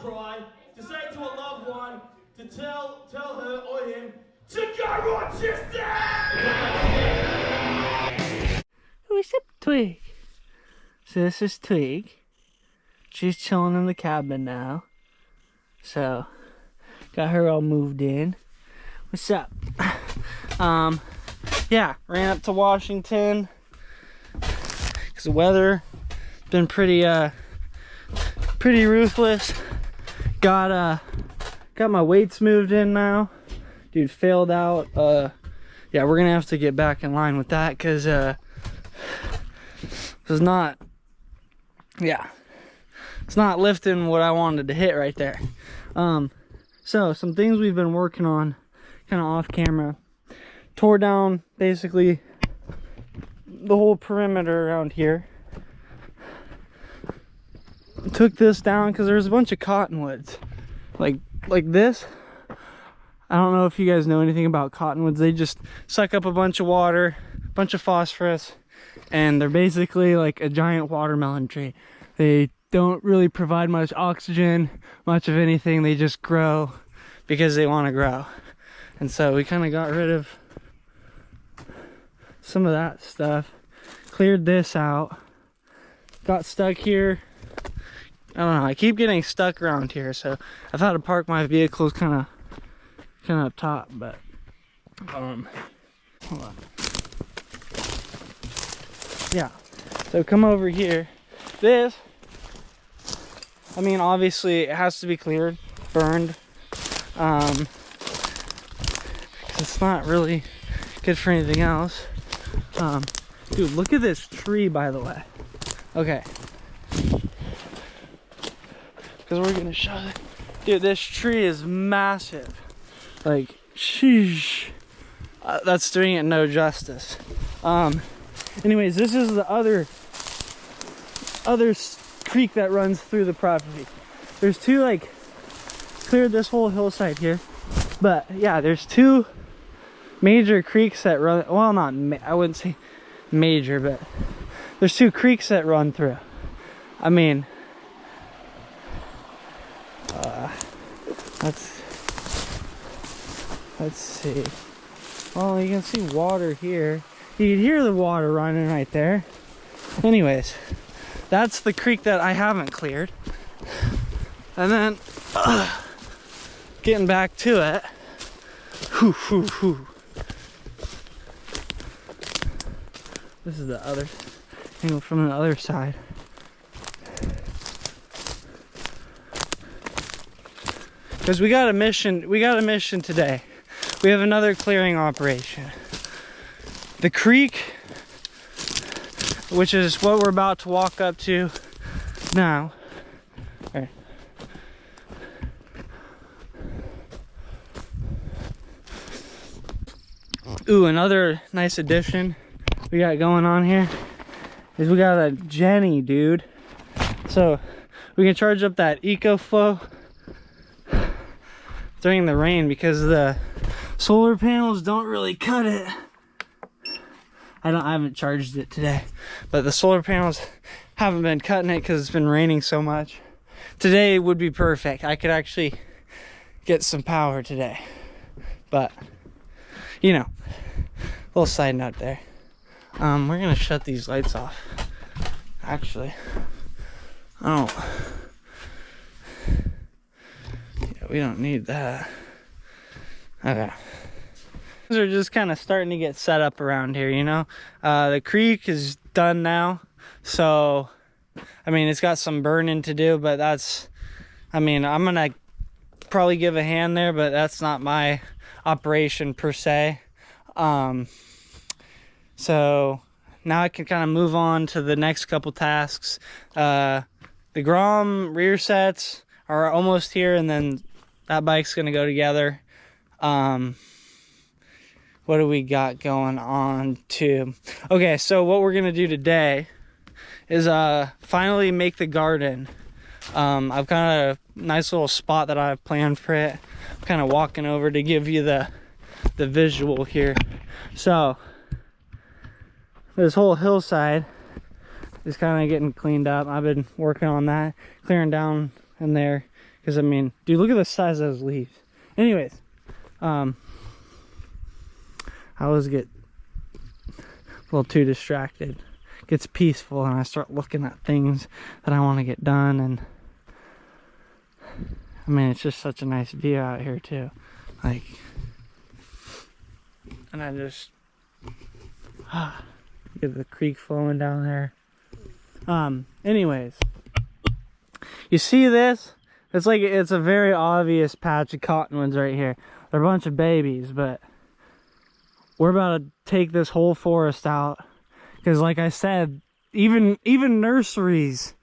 cry, to say to a loved one, to tell her or him to go Rochester! Who's up, Twig? So this is Twig. She's chilling in the cabin now. So, got her all moved in. What's up? Yeah, ran up to Washington because the weather been pretty ruthless. Got my weights moved in now. Dude, failed out. Yeah, we're gonna have to get back in line with that because it's not, yeah, it's not lifting what I wanted to hit right there. So some things we've been working on kind of off camera. Tore down basically the whole perimeter around here. Took this down because there's a bunch of cottonwoods like this. I don't know if you guys know anything about cottonwoods. They just suck up a bunch of water, a bunch of phosphorus, and they're basically like a giant watermelon tree. They don't really provide much oxygen, much of anything. They just grow because they want to grow. And so we kind of got rid of some of that stuff, cleared this out, got stuck here. I don't know, I keep getting stuck around here, so I've had to park my vehicles kind of up top, but hold on. Yeah, so come over here. This, I mean, obviously it has to be cleared, burned, 'cause it's not really good for anything else. Dude, look at this tree, by the way. Okay, because we're gonna show it. Dude, this tree is massive. Like, sheesh. That's doing it no justice. Anyways, this is the other creek that runs through the property. There's two, like, cleared this whole hillside here, but yeah, there's two major creeks that run, well, not I wouldn't say major, but there's two creeks that run through. I mean, let's see. Well, you can see water here. You can hear the water running right there. Anyways, that's the creek that I haven't cleared. And then getting back to it. This is the other angle from the other side. Because we got a mission today. We have another clearing operation. The creek, which is what we're about to walk up to now. Right. Ooh, another nice addition we got going on here is we got a Jenny, dude. So we can charge up that EcoFlow during the rain because the solar panels don't really cut it. I haven't charged it today, but the solar panels haven't been cutting it because it's been raining so much. Today would be perfect. I could actually get some power today, but you know, little side note there. We're gonna shut these lights off. Actually, yeah, we don't need that. Okay. Things are just kind of starting to get set up around here, you know. The creek is done now, so I mean, it's got some burning to do, but that's, I mean, I'm gonna probably give a hand there, but that's not my operation per se. So now I can kind of move on to the next couple tasks. The Grom rear sets are almost here, and then that bike's gonna go together. What do we got going on too? Okay, so what we're gonna do today is finally make the garden. I've got a nice little spot that I've planned for it. I'm kind of walking over to give you the visual here. So this whole hillside is kind of getting cleaned up. I've been working on that, clearing down in there, Because I mean, dude, look at the size of those leaves. Anyways, I always get a little too distracted. It gets peaceful and I start looking at things that I want to get done. And I mean, it's just such a nice view out here too. Like, and I just get the creek flowing down there. Anyways, you see this? It's like, it's a very obvious patch of cottonwoods right here. They're a bunch of babies, but we're about to take this whole forest out. Because like I said, even nurseries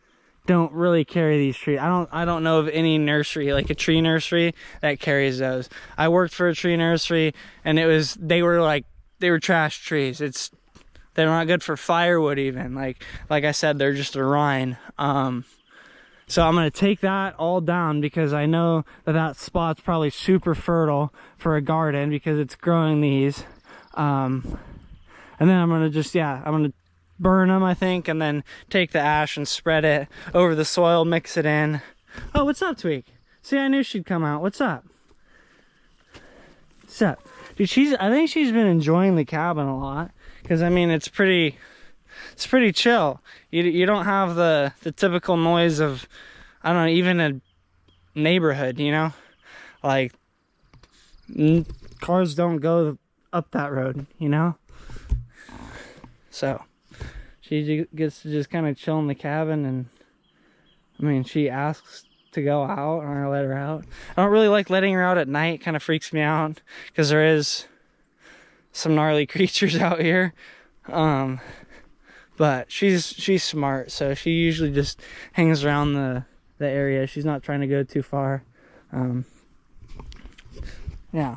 don't really carry these trees. I don't know of any nursery, like a tree nursery, that carries those. I worked for a tree nursery and they were trash trees. They're not good for firewood even. Like I said, they're just a rind. So I'm going to take that all down because I know that spot's probably super fertile for a garden because it's growing these. And then I'm going to just, I'm going to burn them, I think, and then take the ash and spread it over the soil, mix it in. Oh, what's up, Tweak? See, I knew she'd come out. What's up? What's up? Dude, I think she's been enjoying the cabin a lot because, I mean, it's pretty chill. You don't have the typical noise of, I don't know, even a neighborhood, you know? Like, cars don't go up that road, you know? So, she gets to just kind of chill in the cabin, and, I mean, she asks to go out, and I let her out. I don't really like letting her out at night. It kind of freaks me out, because there is some gnarly creatures out here. But she's smart, so she usually just hangs around the area. She's not trying to go too far. Yeah.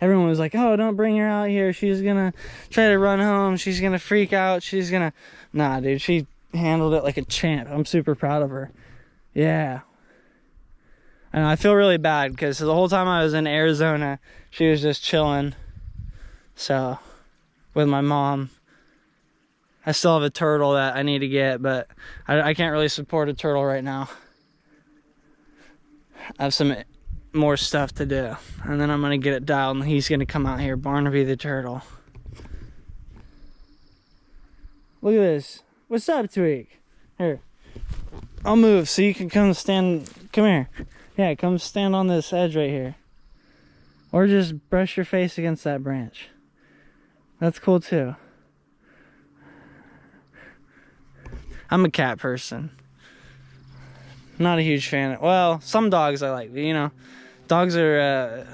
Everyone was like, oh, don't bring her out here. She's gonna try to run home. She's gonna freak out. She's gonna... Nah, dude, she handled it like a champ. I'm super proud of her. Yeah. And I feel really bad because the whole time I was in Arizona, she was just chilling. So, with my mom. I still have a turtle that I need to get, but I can't really support a turtle right now. I have some more stuff to do, and then I'm gonna get it dialed, and he's gonna come out here, Barnaby the turtle. Look at this. What's up, Tweak? Here, I'll move so you can come here. Yeah, come stand on this edge right here. Or just brush your face against that branch. That's cool too. I'm a cat person. Not a huge fan. Well, some dogs I like, you know. Dogs are,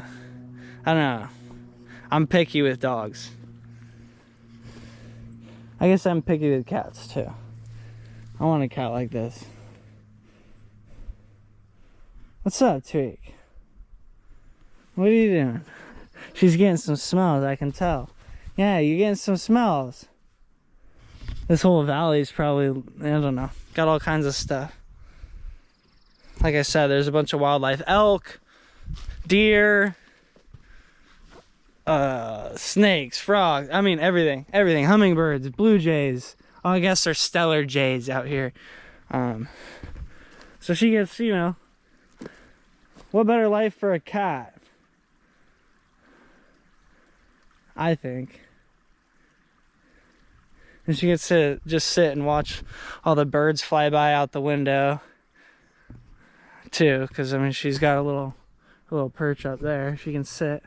I don't know. I'm picky with dogs. I guess I'm picky with cats too. I want a cat like this. What's up, Tweak? What are you doing? She's getting some smells, I can tell. Yeah, you're getting some smells. This whole valley is probably, I don't know, got all kinds of stuff. Like I said, there's a bunch of wildlife. Elk, deer, snakes, frogs, I mean everything. Everything. Hummingbirds, blue jays. Oh, I guess they're stellar jays out here. So she gets, you know, what better life for a cat? I think. And she gets to just sit and watch all the birds fly by out the window too, because I mean she's got a little perch up there. She can sit,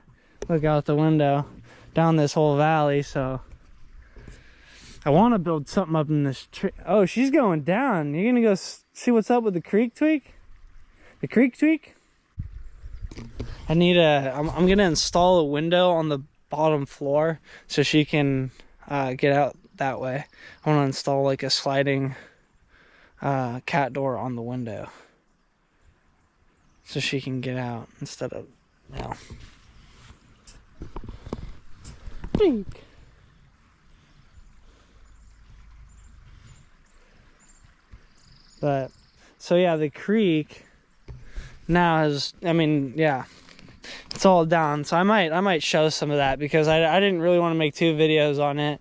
look out the window down this whole valley. So I want to build something up in this tree. Oh, she's going down. You're gonna go see what's up with the creek, Tweak? The creek, Tweak? I need I'm gonna install a window on the bottom floor so she can get out that way. I want to install like a sliding cat door on the window so she can get out instead of, you know. But so yeah, the creek now is, I mean, yeah, it's all down. So I might show some of that because I didn't really want to make 2 videos on it.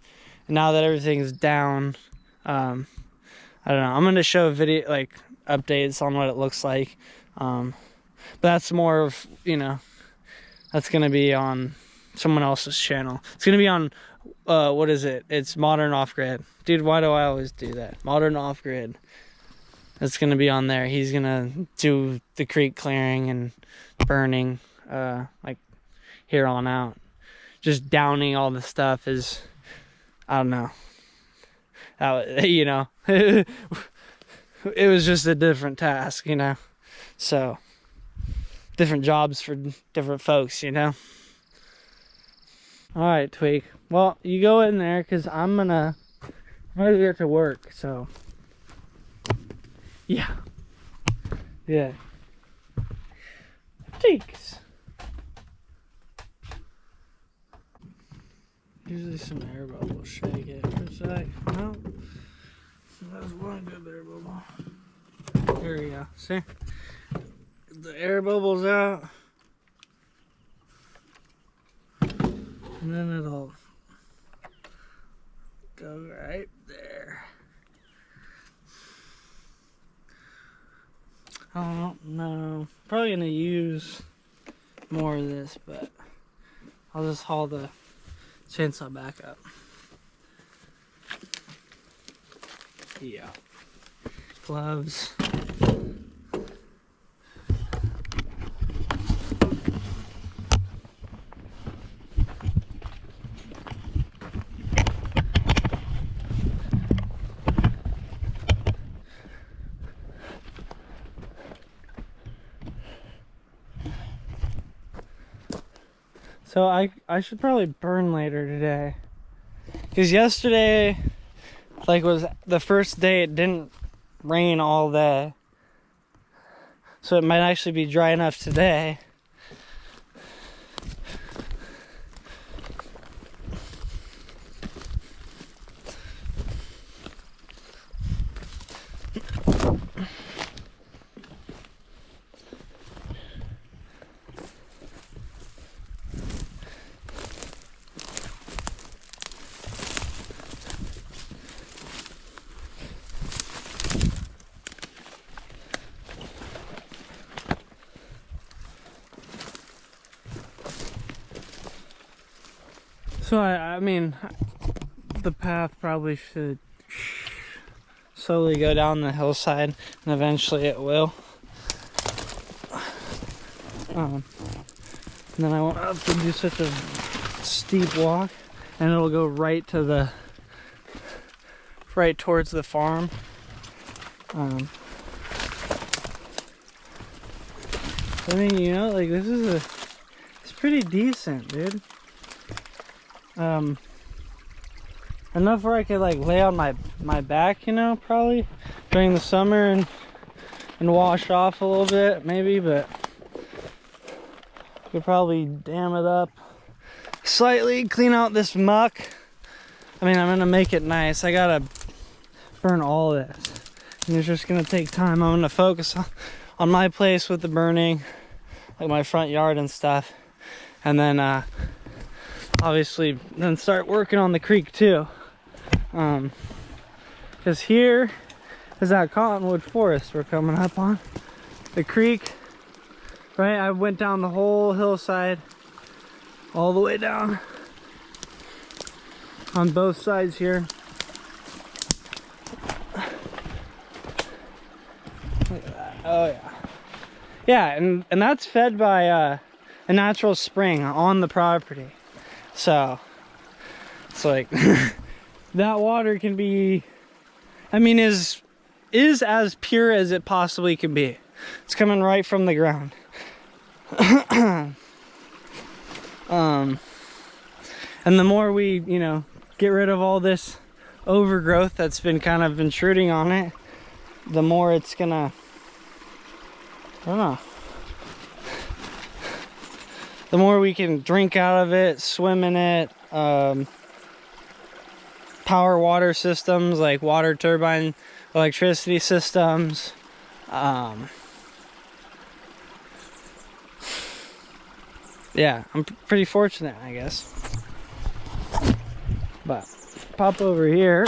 And now that everything's down, I don't know. I'm gonna show a video, like updates on what it looks like. But that's more of, you know, that's going to be on someone else's channel. It's going to be on, what is it? It's Modern Off-Grid. Dude, why do I always do that? Modern Off-Grid. It's going to be on there. He's going to do the creek clearing and burning, like here on out. Just downing all the stuff is, I don't know. You know, it was just a different task, you know. So, different jobs for different folks, you know. All right, Tweak. Well, you go in there because I'm gonna get to work. So, yeah. Tweaks. Usually some air bubbles. Shake it for a sec. No. That was one good air bubble. There we go. See? The air bubbles out. And then it'll go right there. I don't know. Probably gonna use more of this, but I'll just haul the chainsaw back up. Yeah. Gloves. So I should probably burn later today, because yesterday, like, was the first day it didn't rain all day, so it might actually be dry enough today. So I mean, the path probably should slowly go down the hillside, and eventually it will. And then I won't have to do such a steep walk, and it'll go right towards the farm. I mean, you know, like, it's pretty decent, dude. Enough where I could, like, lay on my back, you know, probably during the summer and wash off a little bit, maybe, but could probably dam it up slightly, clean out this muck. I mean, I'm gonna make it nice. I gotta burn all this, and it's just gonna take time. I'm gonna focus on my place with the burning, like my front yard and stuff, and then obviously then start working on the creek too, because here is that cottonwood forest we're coming up on. The creek, right? I went down the whole hillside all the way down on both sides here. Look at that. Oh yeah. Yeah, and that's fed by a natural spring on the property. So it's like that water can be, I mean, is as pure as it possibly can be. It's coming right from the ground. And the more we, you know, get rid of all this overgrowth that's been kind of intruding on it, the more it's gonna, I don't know, the more we can drink out of it, swim in it, power water systems like water turbine electricity systems. Yeah, I'm pretty fortunate, I guess. But pop over here.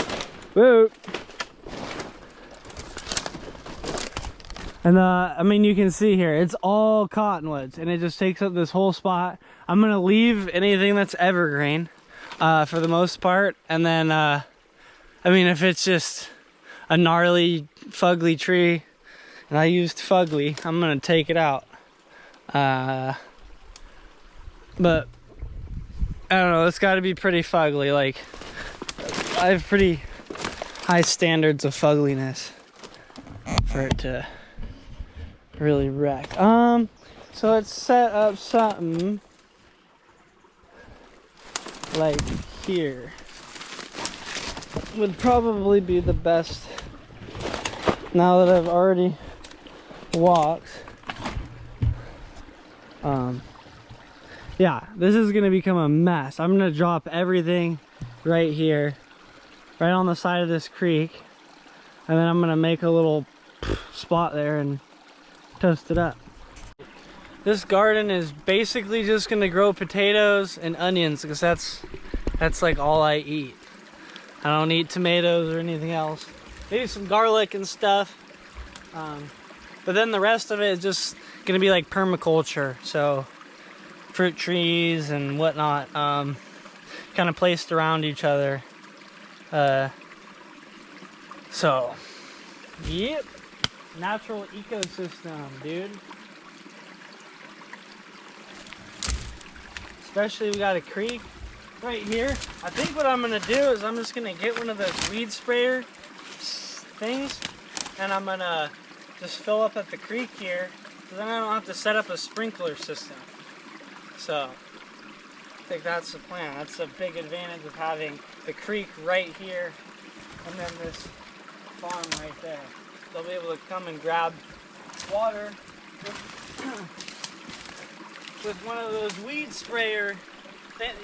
Whoa. And I mean, you can see here, it's all cottonwoods and it just takes up this whole spot. I'm gonna leave anything that's evergreen for the most part. And then, I mean, if it's just a gnarly, fugly tree, and I used fugly, I'm gonna take it out. But I don't know, it's gotta be pretty fugly. Like, I have pretty high standards of fugliness for it to really wreck. So let's set up something like here. Would probably be the best now that I've already walked. Yeah, this is gonna become a mess. I'm gonna drop everything right here, right on the side of this creek, and then I'm gonna make a little spot there and toast it up. This garden is basically just gonna grow potatoes and onions because that's like all I eat. I don't eat tomatoes or anything else. Maybe some garlic and stuff. But then the rest of it is just gonna be like permaculture. So fruit trees and whatnot, kind of placed around each other. So, yep, natural ecosystem, dude. Especially we got a creek right here. I think what I'm gonna do is I'm just gonna get one of those weed sprayer things, and I'm gonna just fill up at the creek here, so then I don't have to set up a sprinkler system. So I think that's the plan. That's a big advantage of having the creek right here and then this farm right there. They'll be able to come and grab water with one of those weed sprayer,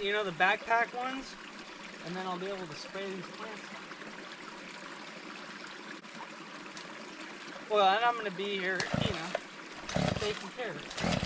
you know, the backpack ones, and then I'll be able to spray these plants. Well, and I'm gonna be here, you know, taking care of it.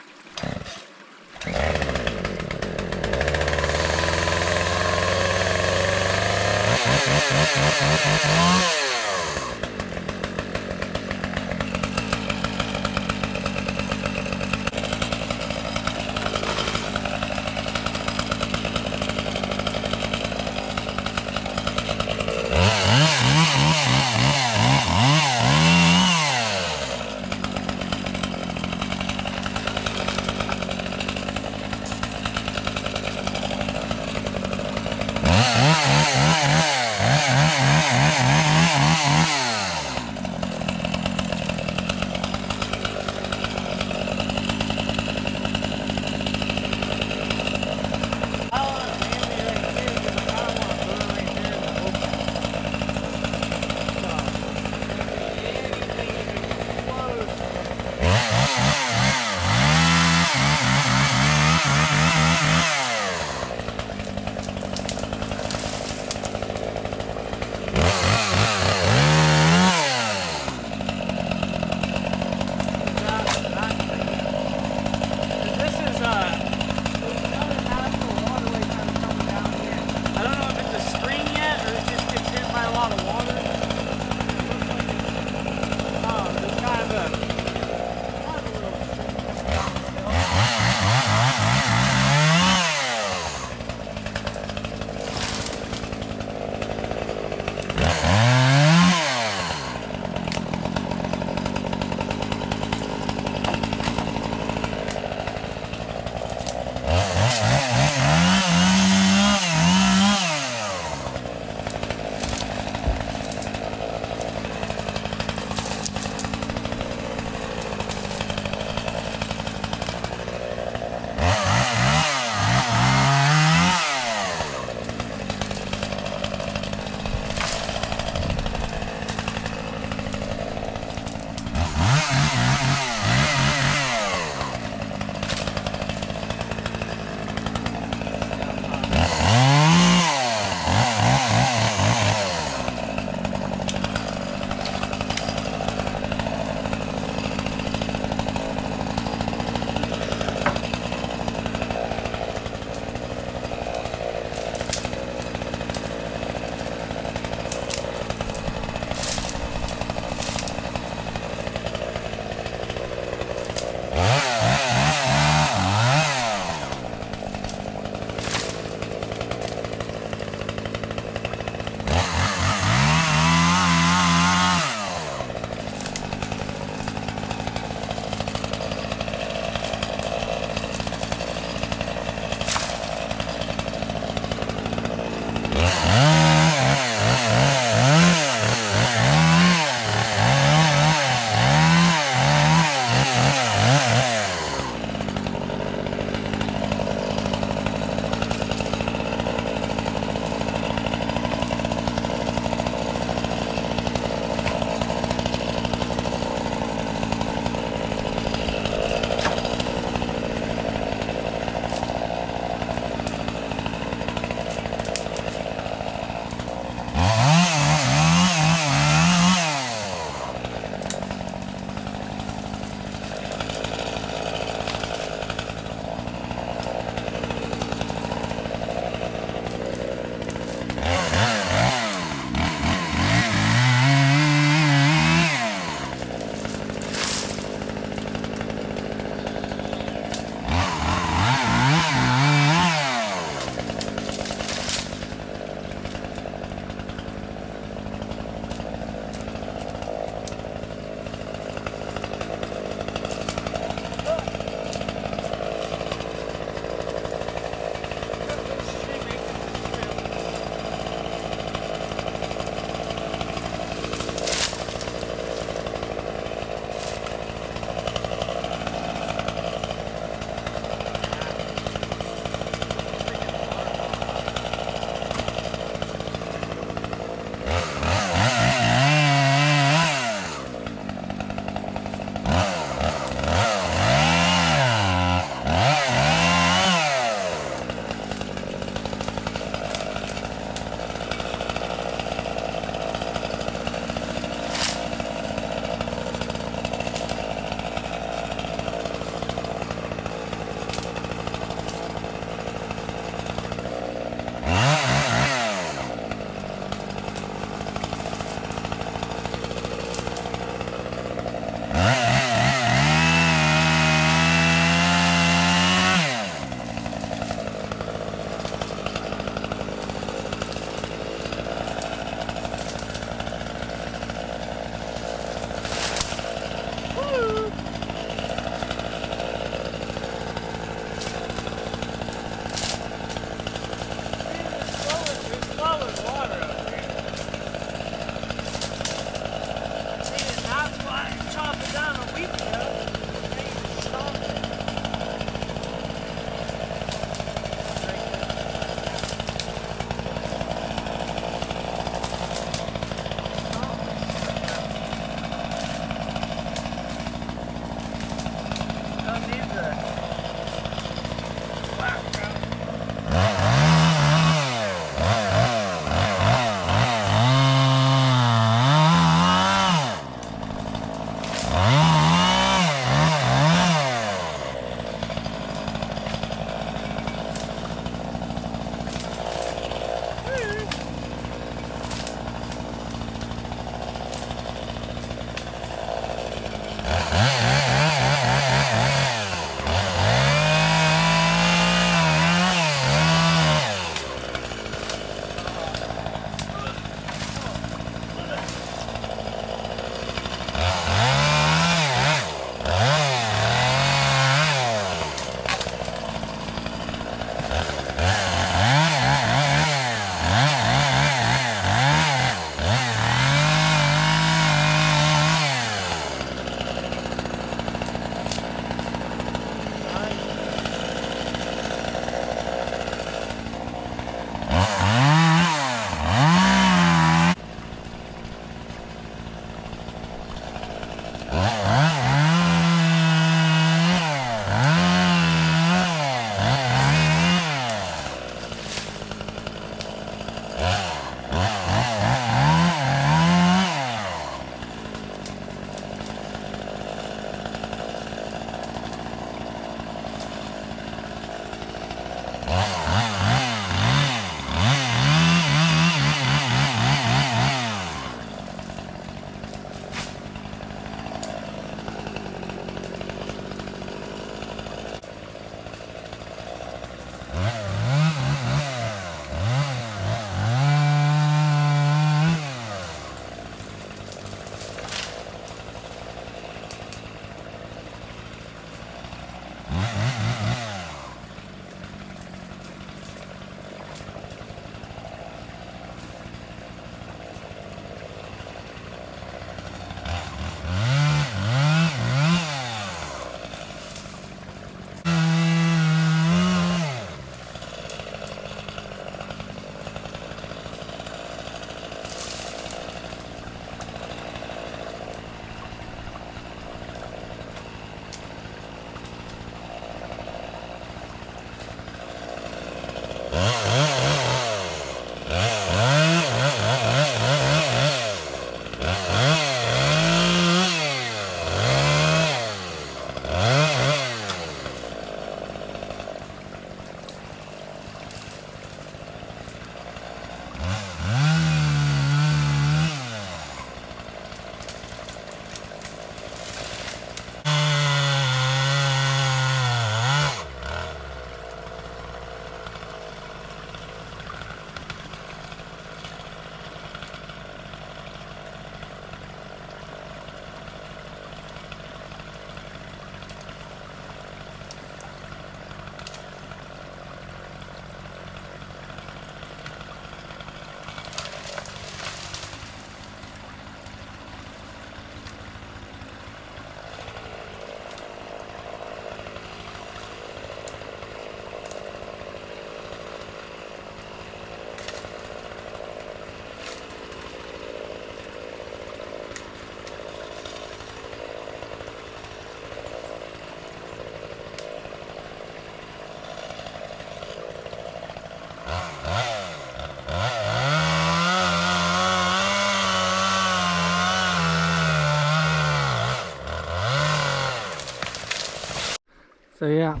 So yeah,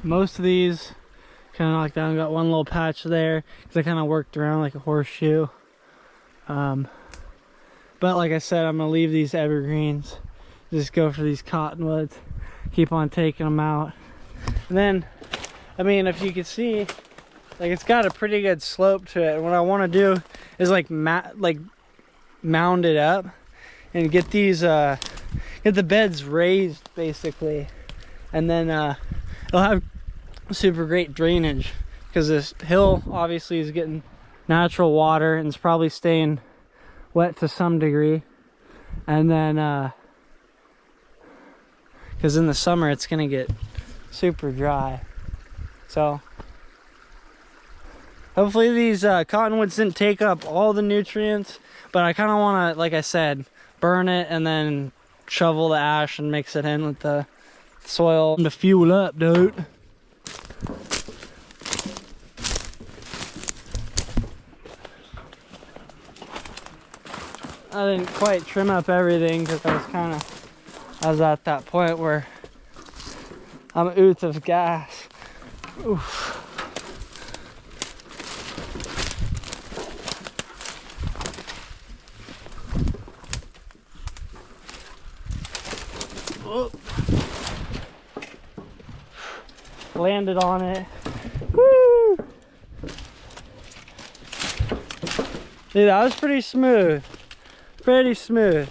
most of these kind of knocked down. Got one little patch there because I kind of worked around like a horseshoe. But like I said, I'm gonna leave these evergreens, just go for these cottonwoods, keep on taking them out. And then, I mean, if you can see, like, it's got a pretty good slope to it. And what I want to do is like mound it up and get these get the beds raised basically, and then it'll have super great drainage because this hill obviously is getting natural water and it's probably staying wet to some degree. And then because in the summer it's gonna get super dry. So hopefully these cottonwoods didn't take up all the nutrients, but I kind of want to, like I said, burn it and then shovel the ash and mix it in with the soil to fuel up, dude. I didn't quite trim up everything because I was at that point where I'm out of gas. Oof. Oh. Landed on it. Woo! Dude, that was pretty smooth. Pretty smooth.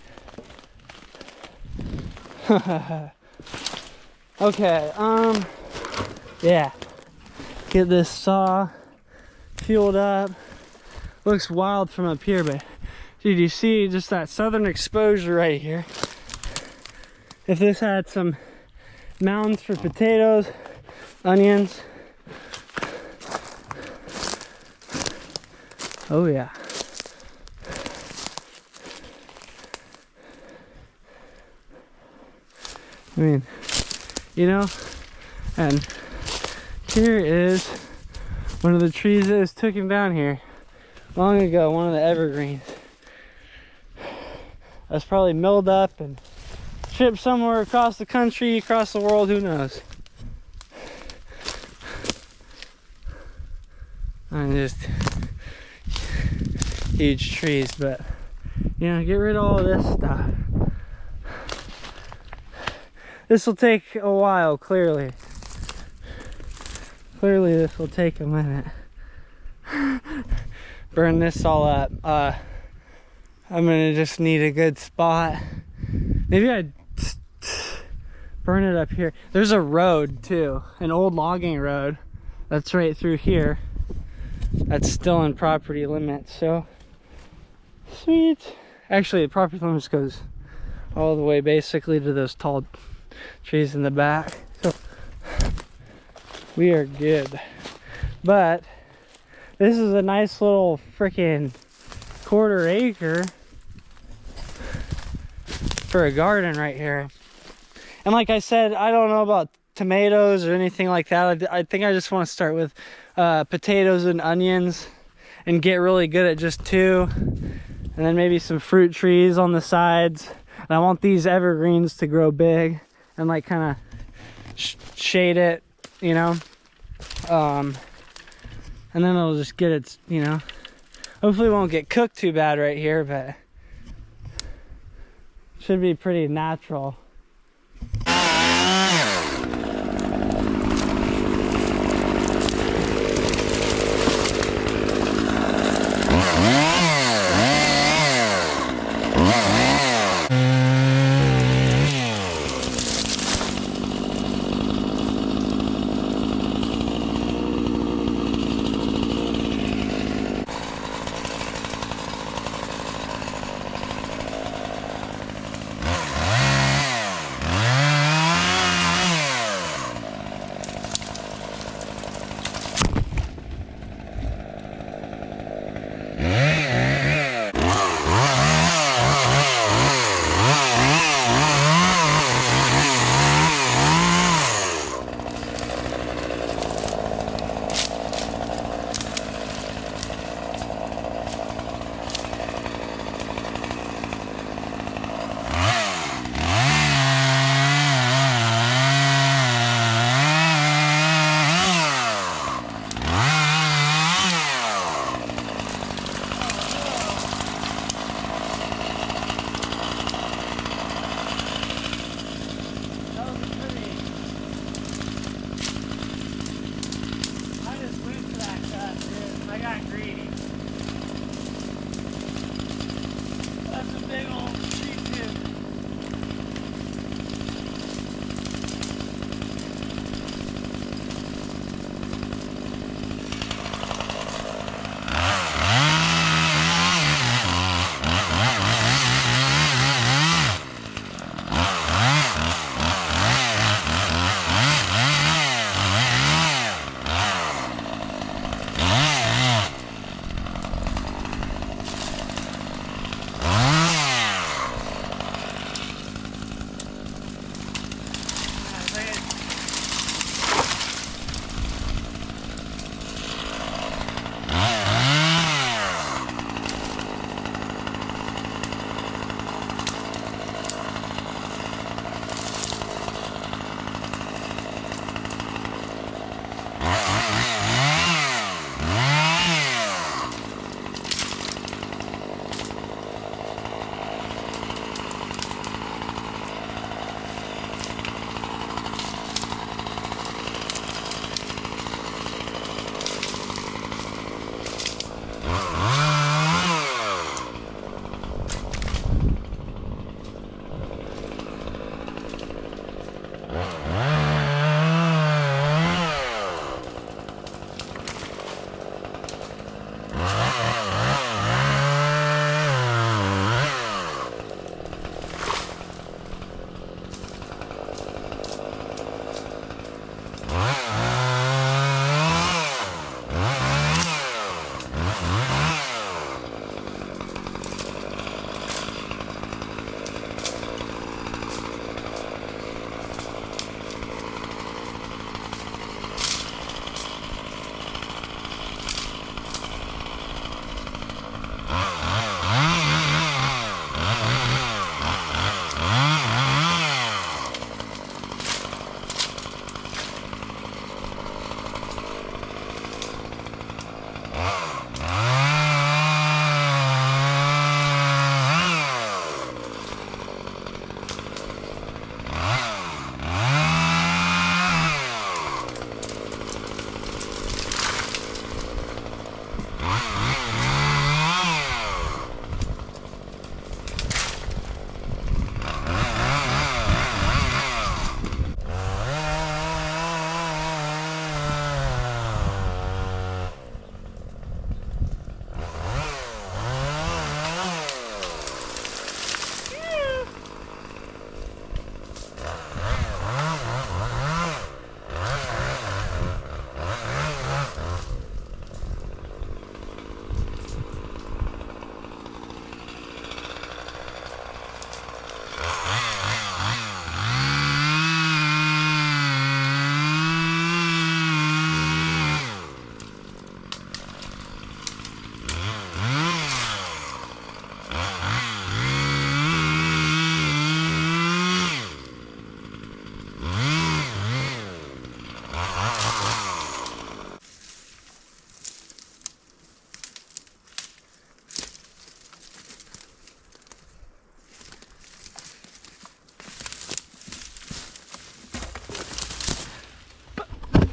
Okay, yeah. Get this saw fueled up. Looks wild from up here, but dude, you see just that southern exposure right here. If this had some mounds for potatoes, onions. Oh yeah. I mean, you know, and here is one of the trees that was taken down here long ago, one of the evergreens. That's probably milled up and shipped somewhere across the country, across the world, who knows. And just huge trees, but you know, get rid of all this stuff. This will take a while, clearly. Clearly this will take a minute. Burn this all up. I'm gonna just need a good spot. Maybe I'd burn it up here. There's a road too, an old logging road that's right through here. That's still in property limits, so sweet. Actually, the property limits goes all the way basically to those tall trees in the back, so we are good. But this is a nice little freaking 1/4 acre for a garden right here. And like I said, I don't know about tomatoes or anything like that. I think I just want to start with potatoes and onions and get really good at just 2, and then maybe some fruit trees on the sides. And I want these evergreens to grow big and like kind of shade it, you know. And then it'll just get its, you know, hopefully it won't get cooked too bad right here, but should be pretty natural.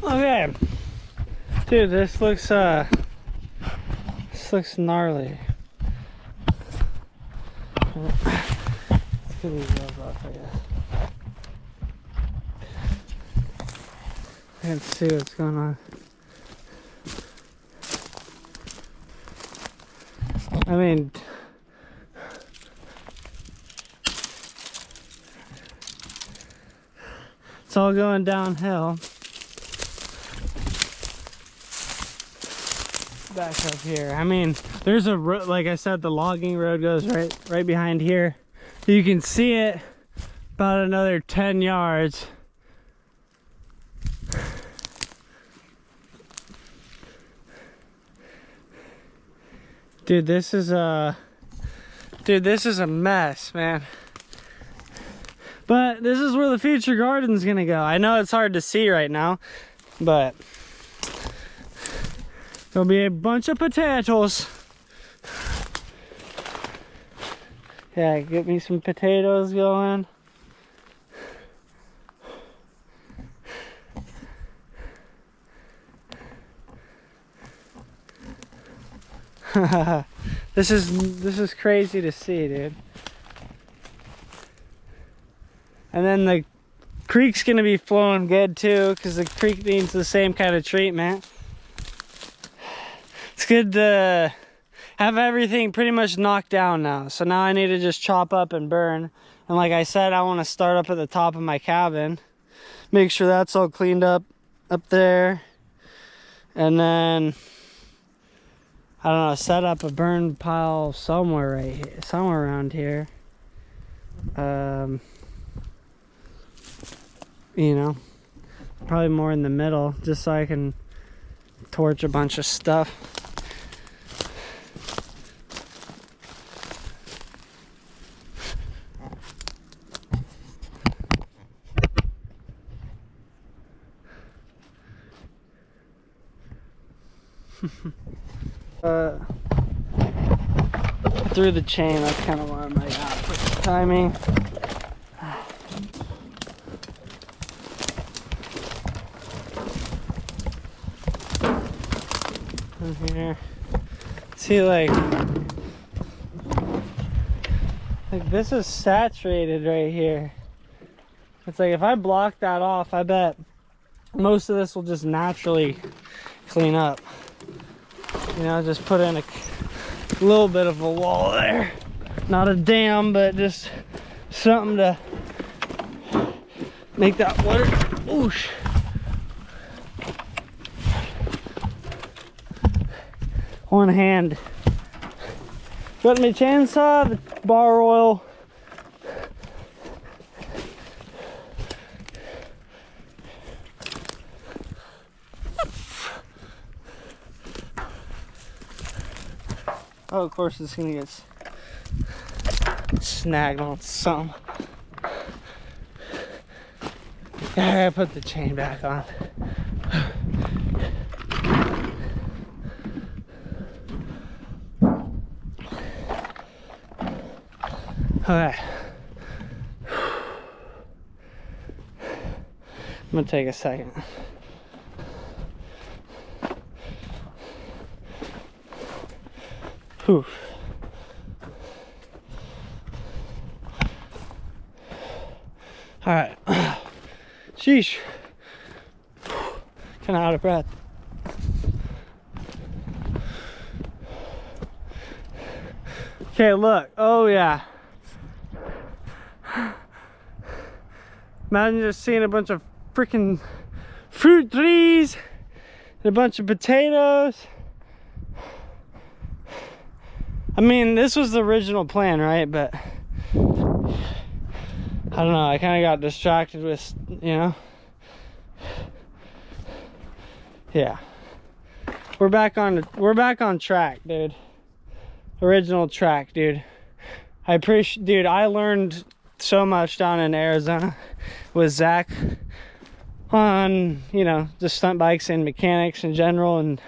Okay. Dude, this looks gnarly. Let's get these rails off, I guess. Let's see what's going on. I mean, it's all going downhill. Back up here. I mean, there's a road, like I said, the logging road goes right behind here. You can see it about another 10 yards. Dude, this is a mess, man. But this is where the future garden's gonna go. I know it's hard to see right now, but there'll be a bunch of potatoes. Yeah, get me some potatoes going. This is crazy to see, dude. And then the creek's gonna be flowing good too, because the creek needs the same kind of treatment. It's good to have everything pretty much knocked down now. So now I need to just chop up and burn. And like I said, I want to start up at the top of my cabin. Make sure that's all cleaned up there. And then, I don't know, set up a burn pile somewhere right here, somewhere around here. You know, probably more in the middle, just so I can torch a bunch of stuff. Through the chain, that's kind of why I'm like, put the timing. In here, see, like this is saturated right here. It's like if I block that off, I bet most of this will just naturally clean up. You know, just put in a little bit of a wall there. Not a dam, but just something to make that water whoosh. One hand. Got my chainsaw, the bar oil. Oh, of course it's gonna get snagged on some. I gotta put the chain back on. Okay. I'm gonna take a second. Whew. All right. Sheesh. Kind of out of breath. Okay, look. Oh yeah. Imagine just seeing a bunch of freaking fruit trees and a bunch of potatoes. I mean, this was the original plan, right? But I don't know, I kind of got distracted with, you know. Yeah. We're back on track, dude. Original track, dude. I appreciate, dude, I learned so much down in Arizona with Zach on, you know, just stunt bikes and mechanics in general, and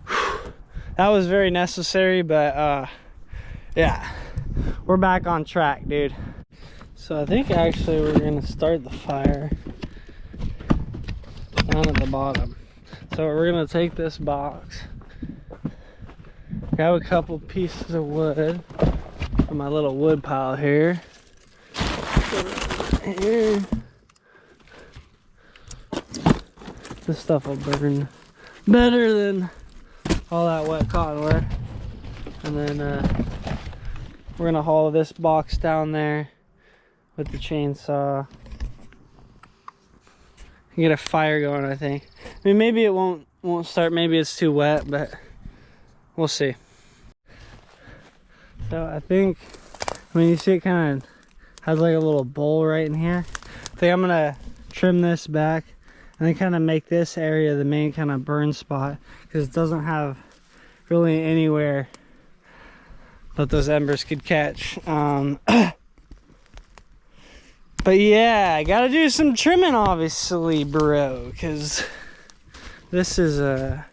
whew, that was very necessary. But yeah, we're back on track, dude. So I think actually we're gonna start the fire. down at the bottom. So we're gonna take this box, grab a couple pieces of wood from my little wood pile here. This stuff will burn better than all that wet cottonwood. And then we're gonna haul this box down there with the chainsaw. Get a fire going, I think. I mean, maybe it won't start. Maybe it's too wet, but we'll see. So I think, I mean, you see it kind of has like a little bowl right in here. I think I'm gonna trim this back and then kind of make this area the main kind of burn spot, because it doesn't have really anywhere that those embers could catch. But yeah, I gotta do some trimming, obviously, bro, because this is a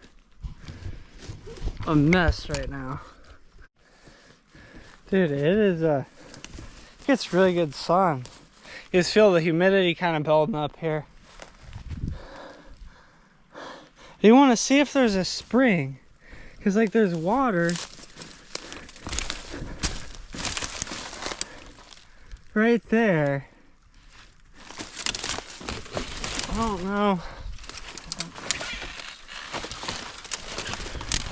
mess right now. Dude, it is it gets really good sun. You just feel the humidity kind of building up here. You want to see if there's a spring, because like there's water right there. I don't know.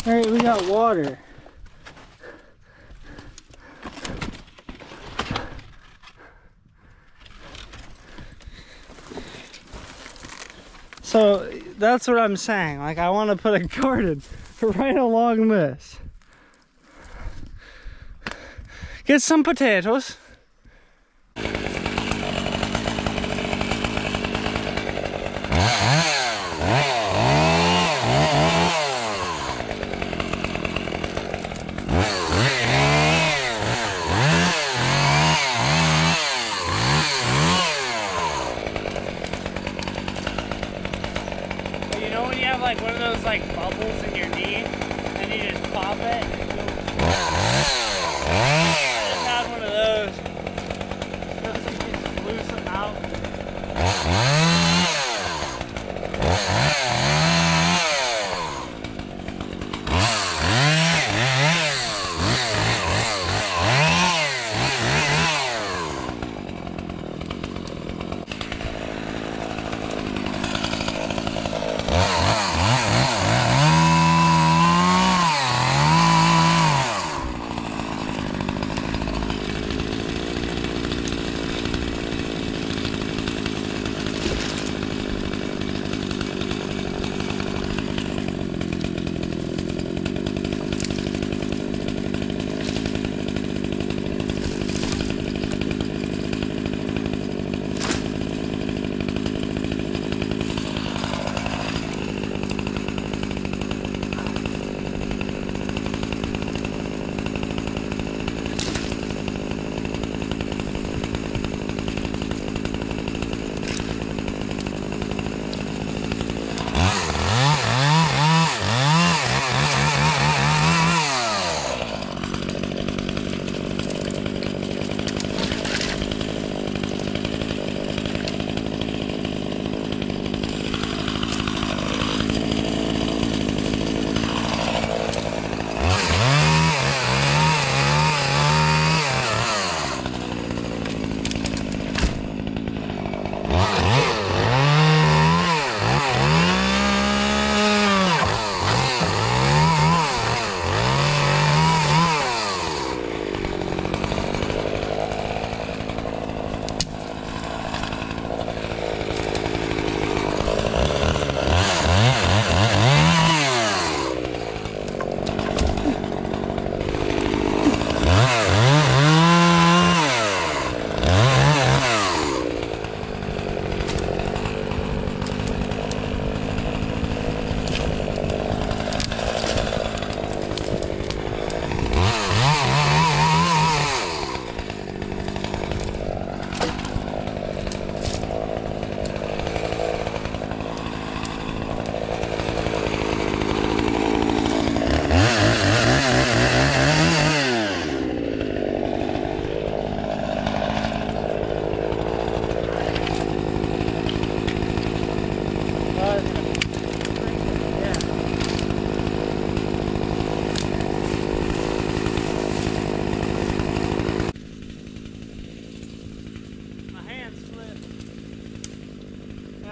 All right, we got water. So that's what I'm saying. Like, I want to put a garden right along this. Get some potatoes. Like one of those like bubbles in your knee, and you just pop it. I just had one of those.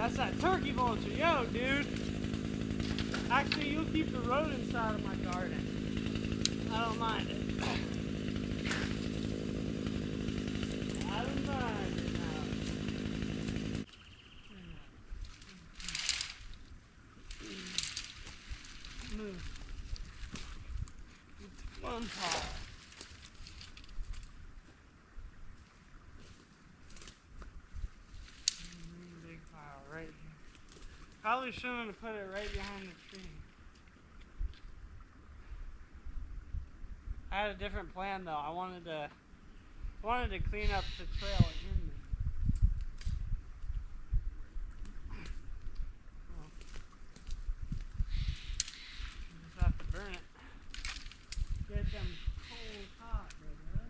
That's that turkey vulture, yo, dude. Actually, you'll keep the rodents out of my garden. I don't mind it. I don't mind it now. Move. One paw. Big pile right here. Probably shouldn't have put it right behind the tree. I had a different plan though. I wanted to clean up the trail in there. Well, just have to burn it. Get them coals hot, brother.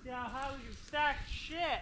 See how high we can stack shit.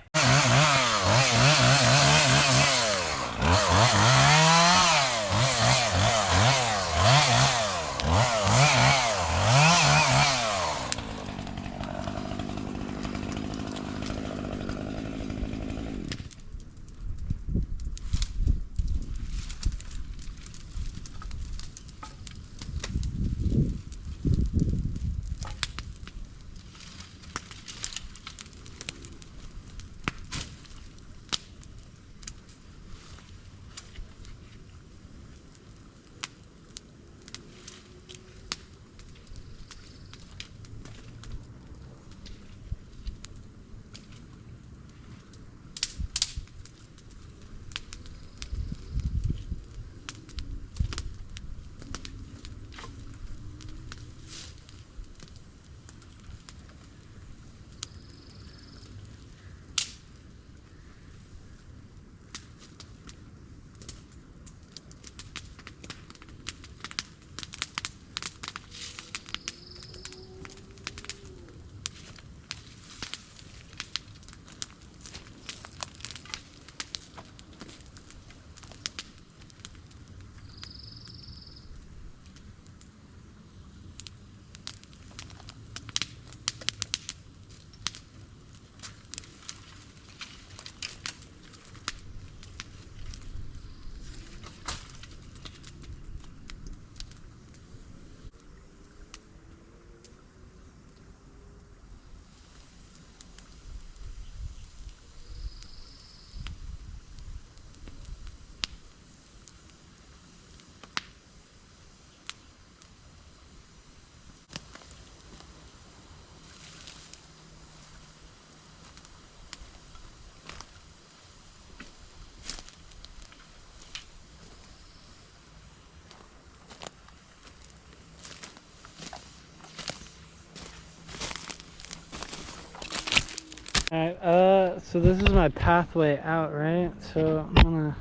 Alright, so this is my pathway out, right? So I'm gonna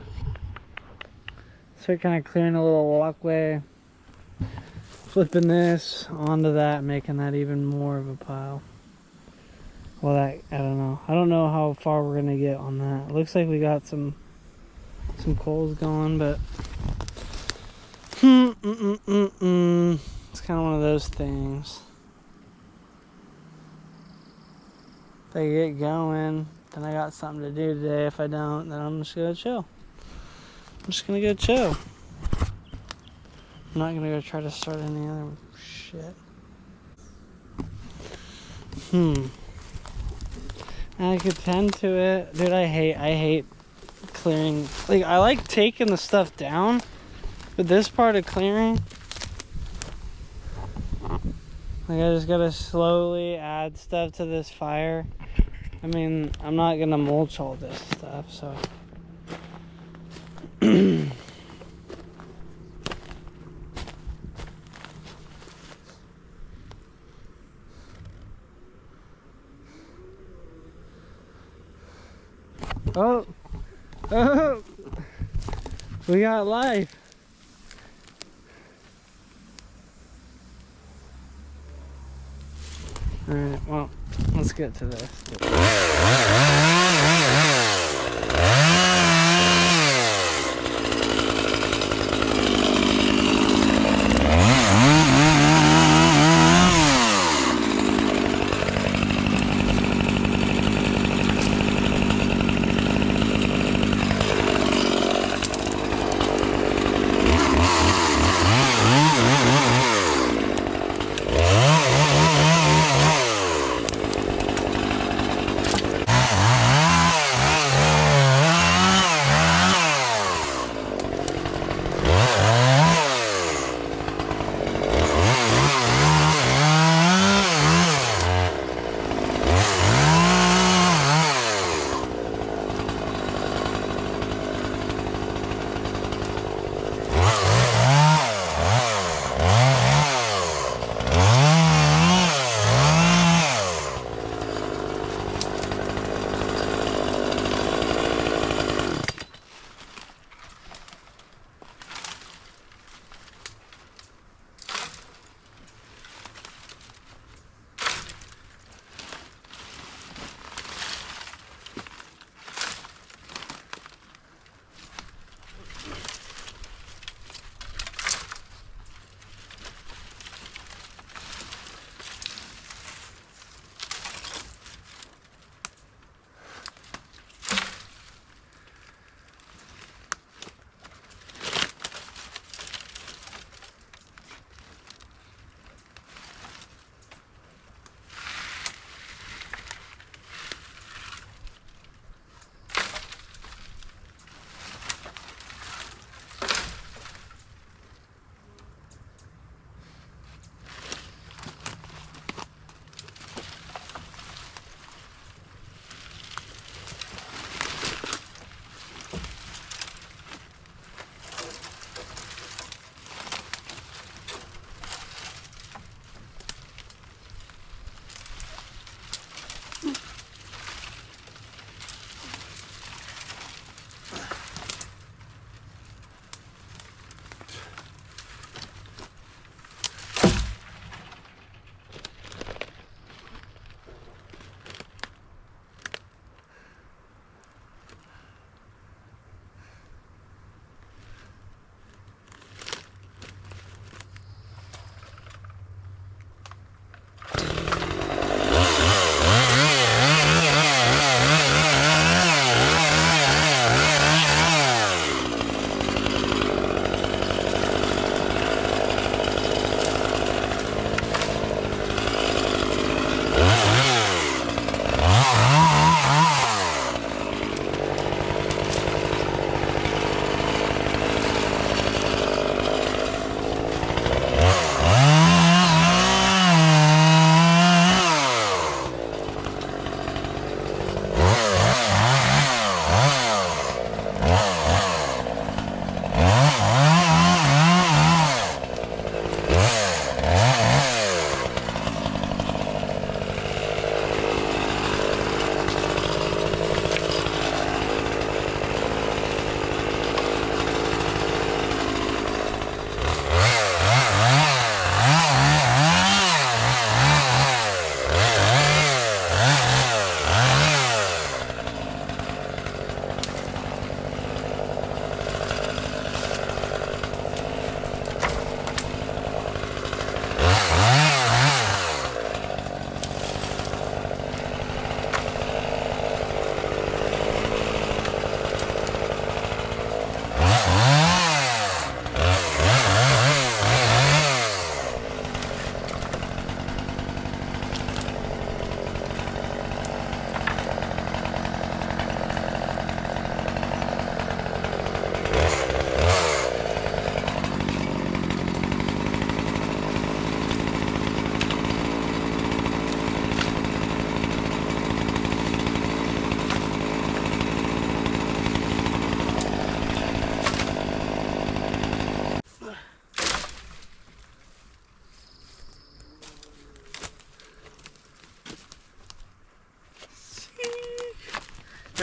start kind of clearing a little walkway, flipping this onto that, making that even more of a pile. Well, I don't know how far we're gonna get on that. It looks like we got some coals going, but it's kind of one of those things. If I get going, then I got something to do today. If I don't, then I'm just gonna chill. I'm just gonna go chill. I'm not gonna go try to start any other shit. I could tend to it. Dude, I hate clearing. Like, I like taking the stuff down, but this part of clearing, like, I just gotta slowly add stuff to this fire. I mean, I'm not gonna mulch all this stuff, so. Oh, we got life. All right, well, let's get to this.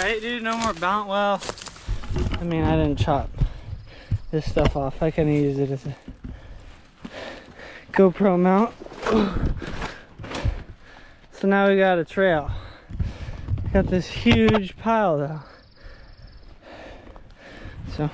Right, dude? No more bounce. Well, I mean, I didn't chop this stuff off. I kind of use it as a GoPro mount. So now we got a trail. Got this huge pile though. So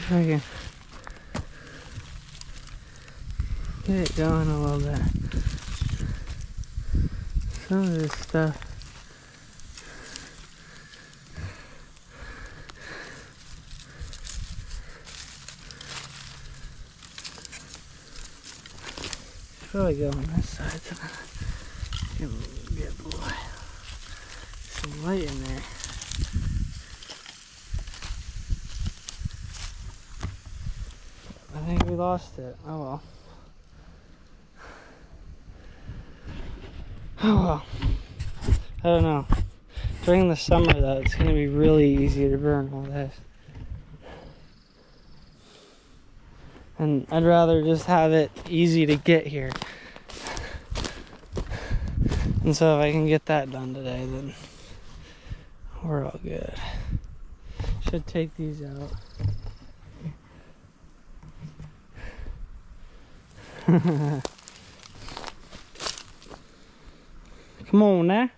if I can get it going a little bit. Some of this stuff should probably go on this side so I can get some light in there. I think we lost it. Oh well. Oh well. I don't know. During the summer though, it's going to be really easy to burn all this. And I'd rather just have it easy to get here. And so if I can get that done today, then we're all good. Should take these out. Come on now.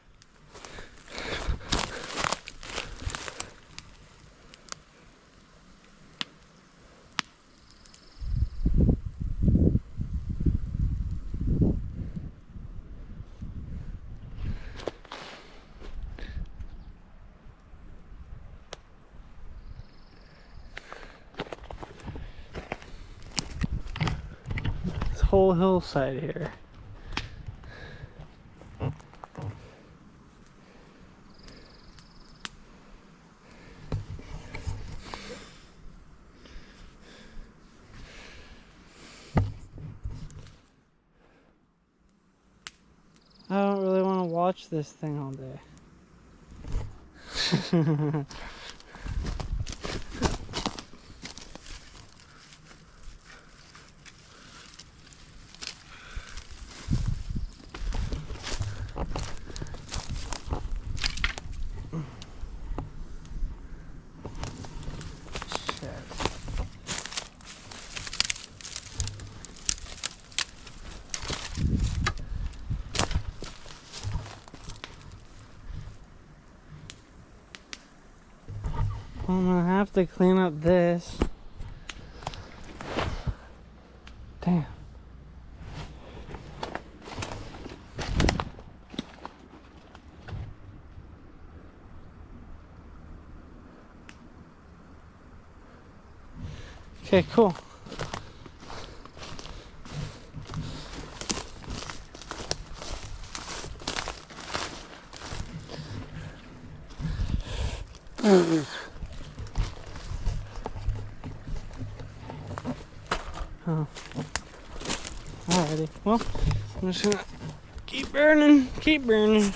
This whole hillside here. I don't really want to watch this thing all day. I'm gonna have to clean up this. Damn. Okay, cool. Oh. Alrighty. Well, I'm just gonna keep burning, keep burning.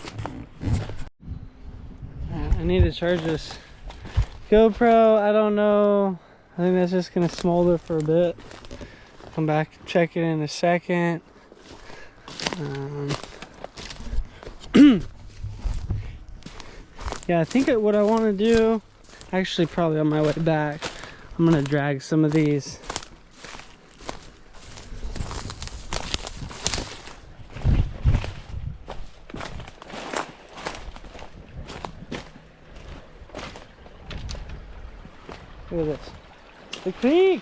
I need to charge this GoPro. I don't know. I think that's just gonna smolder for a bit. Come back and check it in a second. Yeah, I think what I want to do, actually probably on my way back, I'm gonna drag some of these. Look at this. The creek!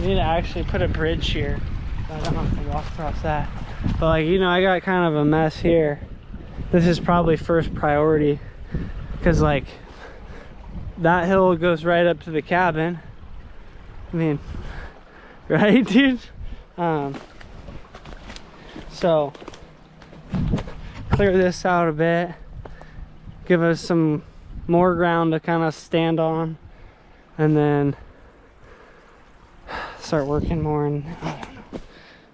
We need to actually put a bridge here. I don't have to walk across that. But like, you know, I got kind of a mess here. This is probably first priority. Because like, that hill goes right up to the cabin. I mean, right, dude? So, clear this out a bit. give us some more ground to kind of stand on, and then start working more. And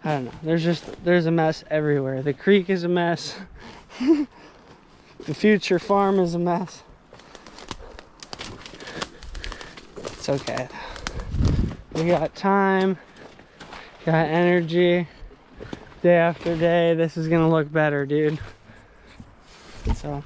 I don't know. There's a mess everywhere. The creek is a mess. The future farm is a mess. It's okay. We got time, got energy. Day after day, this is gonna look better, dude. So